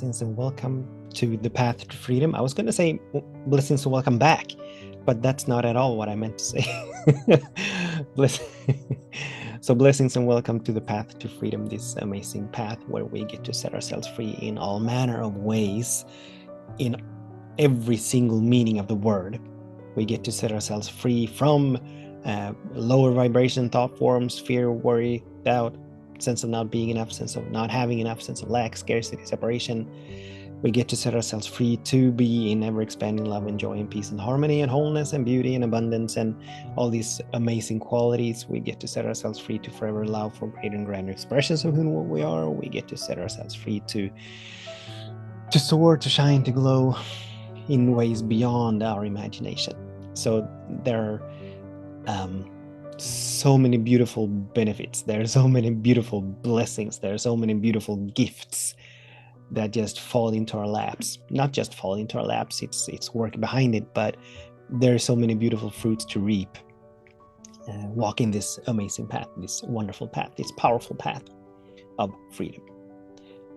Blessings and welcome to the path to freedom. I was going to say blessings and welcome back, but that's not at all what I meant to say. Bless- so blessings and welcome to the path to freedom, this amazing path where we get to set ourselves free in all manner of ways, in every single meaning of the word. We get to set ourselves free from lower vibration thought forms, fear, worry, doubt, sense of not being enough, sense of not having enough, sense of lack, scarcity, separation. We get to set ourselves free to be in ever-expanding love and joy and peace and harmony and wholeness and beauty and abundance and all these amazing qualities. We get to set ourselves free to forever allow for greater and grander expressions of who and what we are. We get to set ourselves free to soar, to shine, to glow in ways beyond our imagination. So there are so many beautiful benefits. There are so many beautiful blessings. There are so many beautiful gifts that just fall into our laps. Not just fall into our laps, it's work behind it, but there are so many beautiful fruits to reap walking this amazing path, this wonderful path, this powerful path of freedom.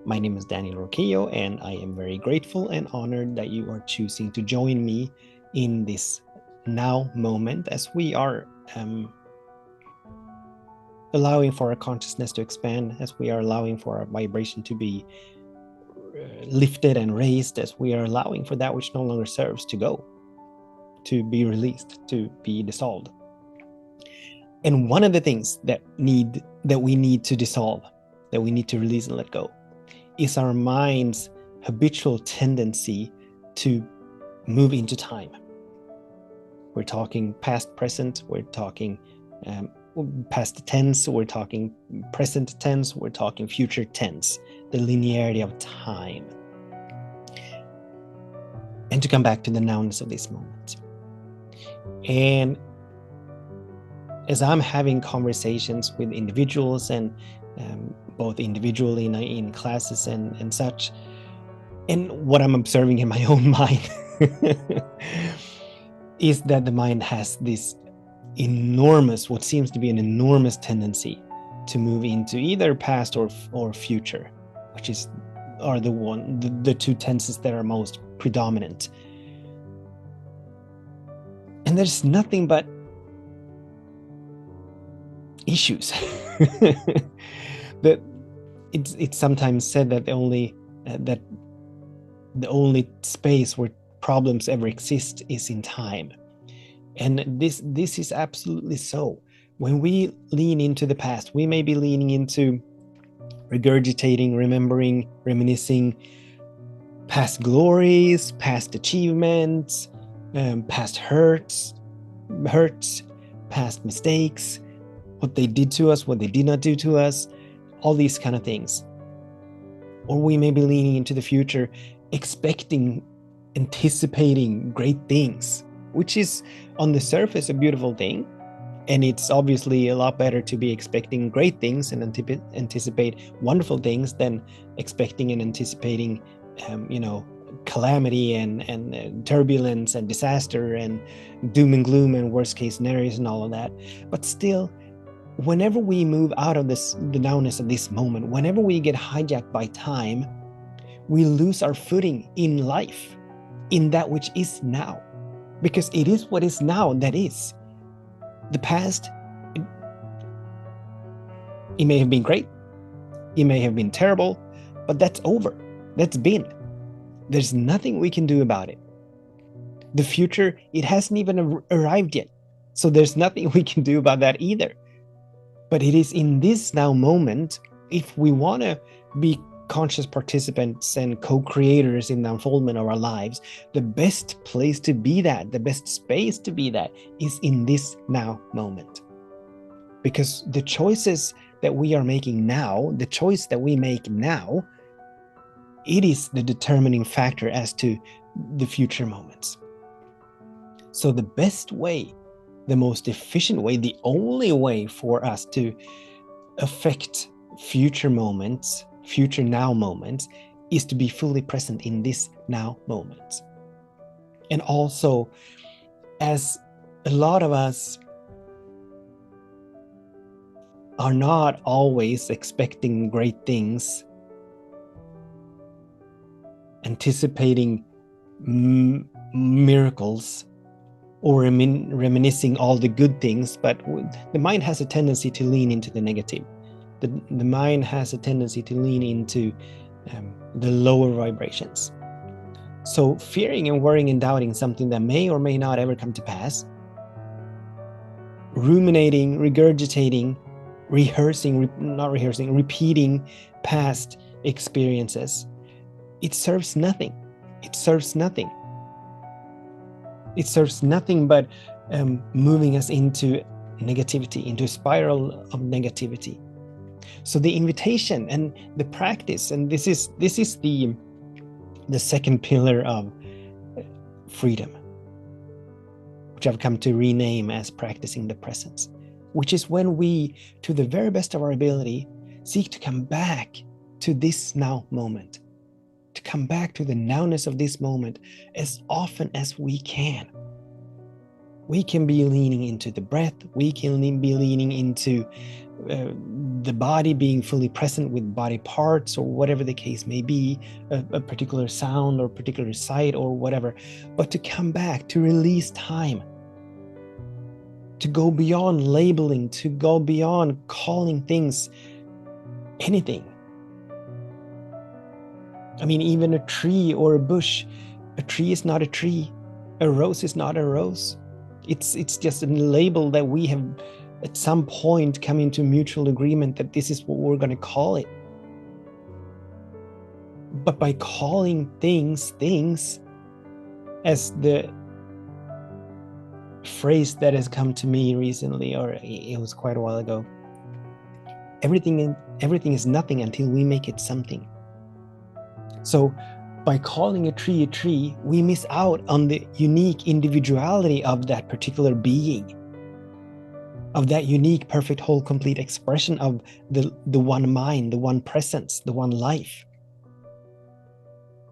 My name is Daniel Roquillo, and I am very grateful and honored that you are choosing to join me in this now moment as we are allowing for our consciousness to expand, as we are allowing for our vibration to be lifted and raised, as we are allowing for that which no longer serves to go, to be released, to be dissolved. And one of the things that we need to dissolve, that we need to release and let go, is our mind's habitual tendency to move into time. We're talking past, present, we're talking past tense, we're talking present tense, we're talking future tense, the linearity of time. And to come back to the nowness of this moment. And as I'm having conversations with individuals and both individually in classes and such, and what I'm observing in my own mind is that the mind has this enormous, what seems to be an enormous tendency to move into either past or future, which are the two tenses that are most predominant. And there's nothing but issues. That it's sometimes said that the only space where problems ever exist is in time. And this is absolutely so. When we lean into the past, we may be leaning into regurgitating, remembering, reminiscing past glories, past achievements, past hurts, past mistakes, what they did to us, what they did not do to us, all these kind of things. Or we may be leaning into the future, anticipating great things, which is on the surface a beautiful thing. And it's obviously a lot better to be expecting great things and anticipate wonderful things than expecting and anticipating, calamity and turbulence and disaster and doom and gloom and worst case scenarios and all of that. But still, whenever we move out of the nowness of this moment, whenever we get hijacked by time, we lose our footing in life, in that which is now. Because it is what is now that is. The past, it may have been great, it may have been terrible, but that's over. That's been. There's nothing we can do about it. The future, it hasn't even arrived yet. So there's nothing we can do about that either. But it is in this now moment, if we want to be conscious participants and co-creators in the unfoldment of our lives, the best place to be that, the best space to be that, is in this now moment. Because the choices that we are making now, the choice that we make now, it is the determining factor as to the future moments. So the best way, the most efficient way, the only way for us to affect future moments, future now moments, is to be fully present in this now moment. And also, as a lot of us are not always expecting great things anticipating miracles or reminiscing all the good things, but the mind has a tendency to lean into the negative. The mind has a tendency to lean into the lower vibrations. So fearing and worrying and doubting something that may or may not ever come to pass, ruminating, regurgitating, repeating past experiences, it serves nothing. It serves nothing. It serves nothing but moving us into negativity, into a spiral of negativity. So the invitation and the practice, and this is the second pillar of freedom, which I've come to rename as practicing the presence, which is when we, to the very best of our ability, seek to come back to this now moment, to come back to the nowness of this moment as often as we can. We can be leaning into the breath, we can be leaning into the body being fully present with body parts or whatever the case may be, a particular sound or particular sight or whatever, but to come back, to release time, to go beyond labeling, to go beyond calling things anything. I mean, even a tree or a bush, a tree is not a tree, a rose is not a rose. It's just a label that we have at some point come into mutual agreement that this is what we're going to call it. But by calling things, as the phrase that has come to me recently, or it was quite a while ago, everything is nothing until we make it something. So by calling a tree, we miss out on the unique individuality of that particular being, of that unique, perfect, whole, complete expression of the one mind, the one presence, the one life.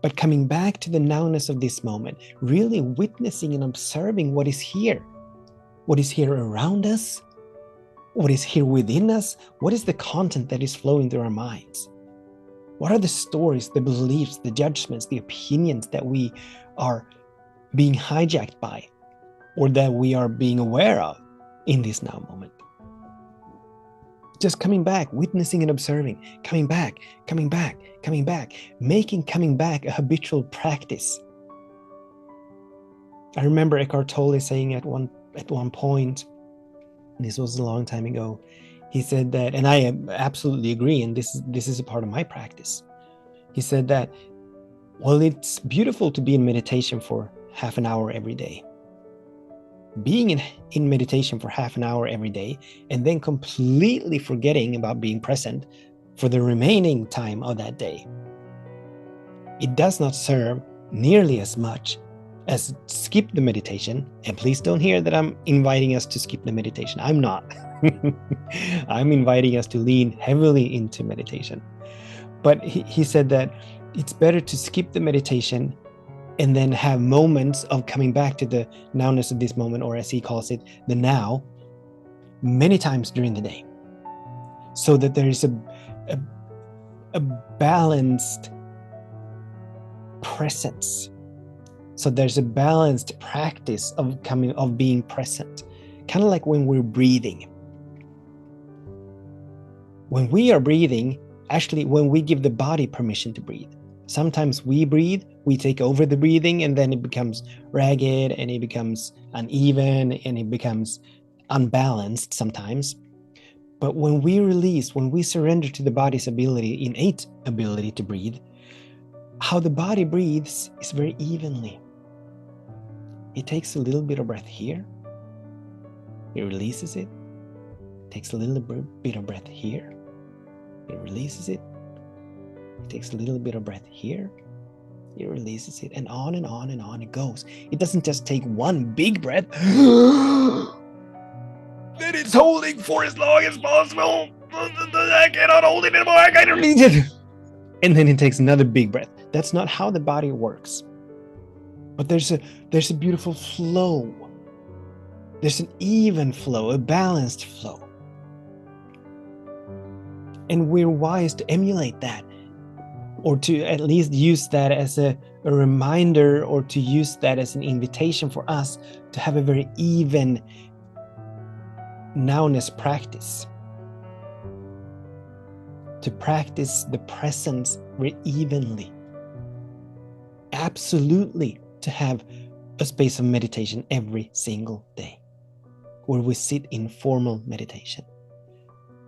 But coming back to the nowness of this moment, really witnessing and observing what is here around us, what is here within us, what is the content that is flowing through our minds. What are the stories, the beliefs, the judgments, the opinions that we are being hijacked by, or that we are being aware of in this now moment? Just coming back, witnessing and observing, coming back, making coming back a habitual practice. I remember Eckhart Tolle saying at one point, this was a long time ago, he said that, and I absolutely agree, and this is a part of my practice. He said that, well, it's beautiful to be in meditation for half an hour every day. Being in meditation for half an hour every day, and then completely forgetting about being present for the remaining time of that day, it does not serve nearly as much as skip the meditation. And please don't hear that I'm inviting us to skip the meditation. I'm not. I'm inviting us to lean heavily into meditation. But he said that it's better to skip the meditation and then have moments of coming back to the nowness of this moment, or as he calls it, the now, many times during the day, so that there is a balanced presence. So there's a balanced practice of being present, kind of like when we're breathing. When we are breathing, actually, when we give the body permission to breathe, sometimes we breathe, we take over the breathing, and then it becomes ragged, and it becomes uneven, and it becomes unbalanced sometimes. But when we release, when we surrender to the body's innate ability to breathe, how the body breathes is very evenly. It takes a little bit of breath here, it releases it, takes a little bit of breath here, it releases it, it takes a little bit of breath here, it releases it, and on and on and on it goes. It doesn't just take one big breath, then it's holding for as long as possible. I cannot hold it anymore, I gotta release it. And then it takes another big breath. That's not how the body works. But there's a beautiful flow. There's an even flow, a balanced flow. And we're wise to emulate that. or to at least use that as a reminder, or to use that as an invitation for us to have a very even nowness practice, to practice the presence very evenly. Absolutely, to have a space of meditation every single day where we sit in formal meditation,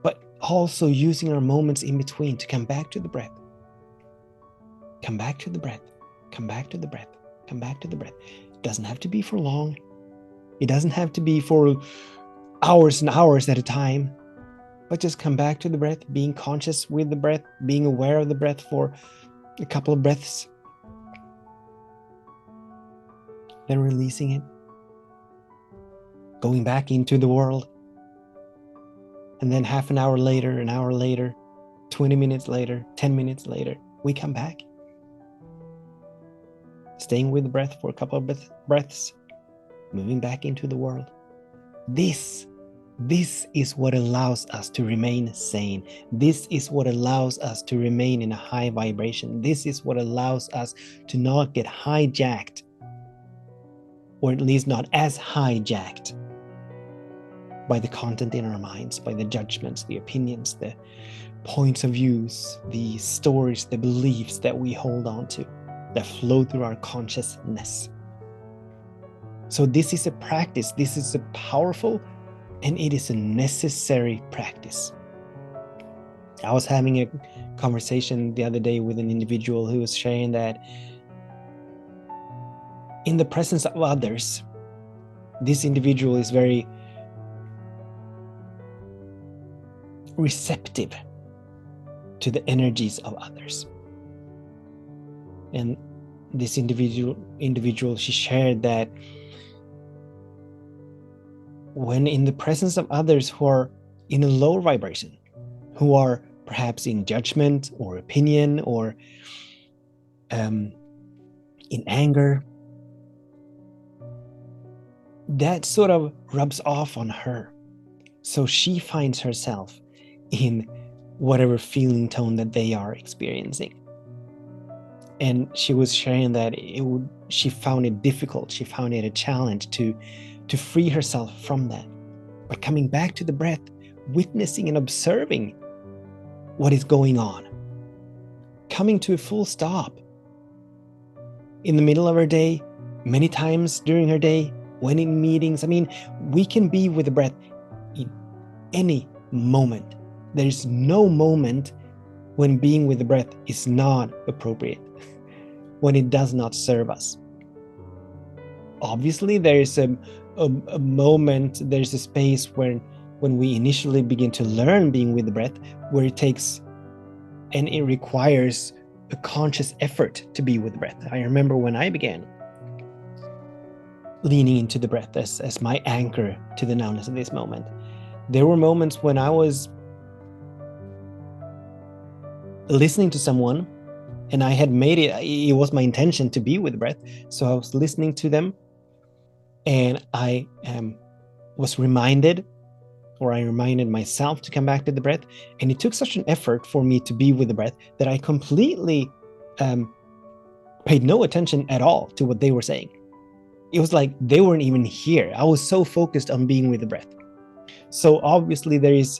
but also using our moments in between to come back to the breath. Come back to the breath, come back to the breath, come back to the breath. It doesn't have to be for long. It doesn't have to be for hours and hours at a time, but just come back to the breath, being conscious with the breath, being aware of the breath for a couple of breaths, then releasing it, going back into the world. And then half an hour later, 20 minutes later, 10 minutes later, we come back. Staying with the breath for a couple of breaths, moving back into the world. This is what allows us to remain sane. This is what allows us to remain in a high vibration. This is what allows us to not get hijacked, or at least not as hijacked, by the content in our minds, by the judgments, the opinions, the points of views, the stories, the beliefs that we hold on to, that flow through our consciousness. So this is a practice. This is a powerful, and it is a necessary practice. I was having a conversation the other day with an individual who was sharing that in the presence of others, this individual is very receptive to the energies of others. And this individual, she shared that when in the presence of others who are in a lower vibration, who are perhaps in judgment or opinion or in anger, that sort of rubs off on her. So she finds herself in whatever feeling tone that they are experiencing. And she was sharing that she found it difficult, she found it a challenge to free herself from that. But coming back to the breath, witnessing and observing what is going on, coming to a full stop in the middle of her day, many times during her day, when in meetings. I mean, we can be with the breath in any moment. There's no moment when being with the breath is not appropriate, when it does not serve us. Obviously, there is a moment, there's a space when we initially begin to learn being with the breath, where it takes and it requires a conscious effort to be with the breath. I remember when I began leaning into the breath as my anchor to the nowness of this moment. There were moments when I was listening to someone and I had made it was my intention to be with the breath. So I was listening to them and I was reminded, or I reminded myself to come back to the breath. And it took such an effort for me to be with the breath that I completely paid no attention at all to what they were saying. It was like they weren't even here. I was so focused on being with the breath. So obviously there is,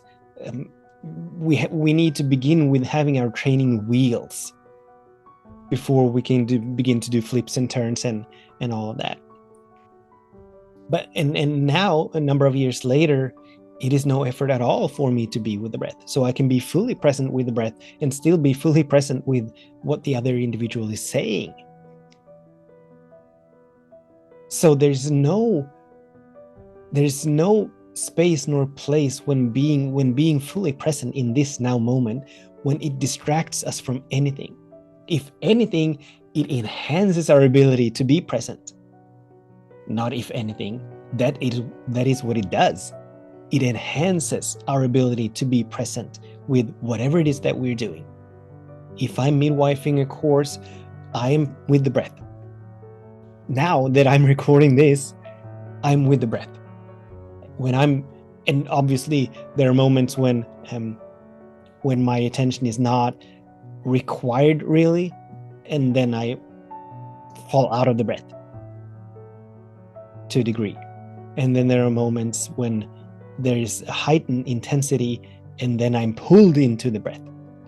we need to begin with having our training wheels before we can begin to do flips and turns and all of that. But and now, a number of years later, it is no effort at all for me to be with the breath. So I can be fully present with the breath and still be fully present with what the other individual is saying. So there's no space nor place when being fully present in this now moment, when it distracts us from anything. If anything, it enhances our ability to be present. Not if anything, that is what it does. It enhances our ability to be present with whatever it is that we're doing. If I'm midwifing a course, I am with the breath. Now that I'm recording this, I'm with the breath. And obviously there are moments when my attention is not required really, and then I fall out of the breath to a degree. And then there are moments when there is a heightened intensity, and then I'm pulled into the breath,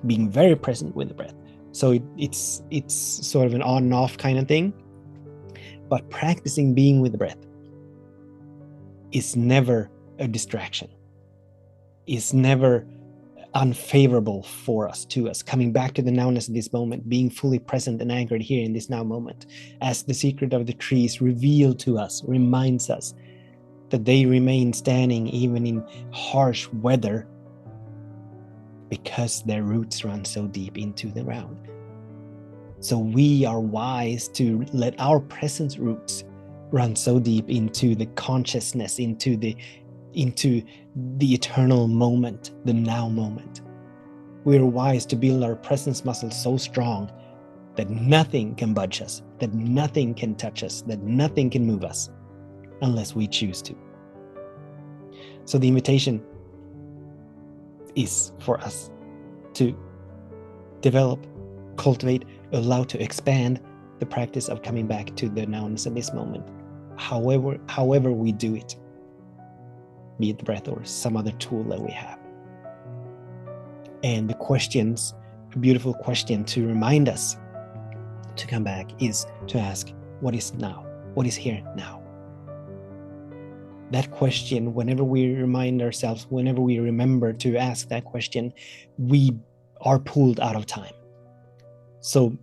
being very present with the breath. So it's sort of an on and off kind of thing. But practicing being with the breath is never a distraction, is never unfavorable for us, to us, coming back to the nowness of this moment, being fully present and anchored here in this now moment, as the secret of the trees revealed to us, reminds us that they remain standing even in harsh weather because their roots run so deep into the ground. So we are wise to let our presence roots run so deep into the consciousness, into the eternal moment, the now moment. We are wise to build our presence muscle so strong that nothing can budge us, that nothing can touch us, that nothing can move us unless we choose to. So the invitation is for us to develop, cultivate, allow to expand the practice of coming back to the nowness of this moment, however we do it, be it the breath or some other tool that we have. And the questions, a beautiful question to remind us to come back is to ask, what is now? What is here now? That question, whenever we remind ourselves, whenever we remember to ask that question, we are pulled out of time. So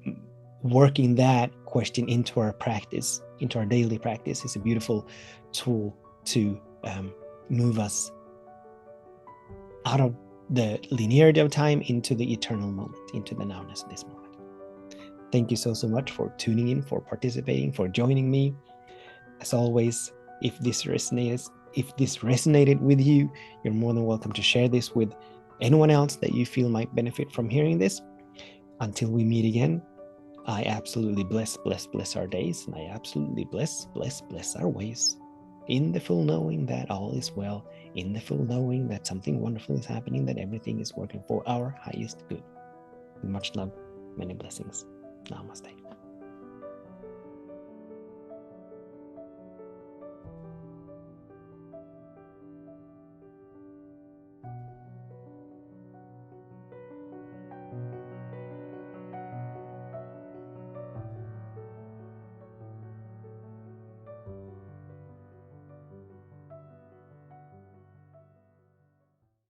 working that question into our practice, into our daily practice, is a beautiful tool to move us out of the linearity of time into the eternal moment, into the nowness of this moment. Thank you so much for tuning in, for participating, for joining me. As always, if this resonated with you, you're more than welcome to share this with anyone else that you feel might benefit from hearing this. Until we meet again, I absolutely bless our days, and I absolutely bless our ways, in the full knowing that all is well, in the full knowing that something wonderful is happening, that everything is working for our highest good. Much love, many blessings. Namaste.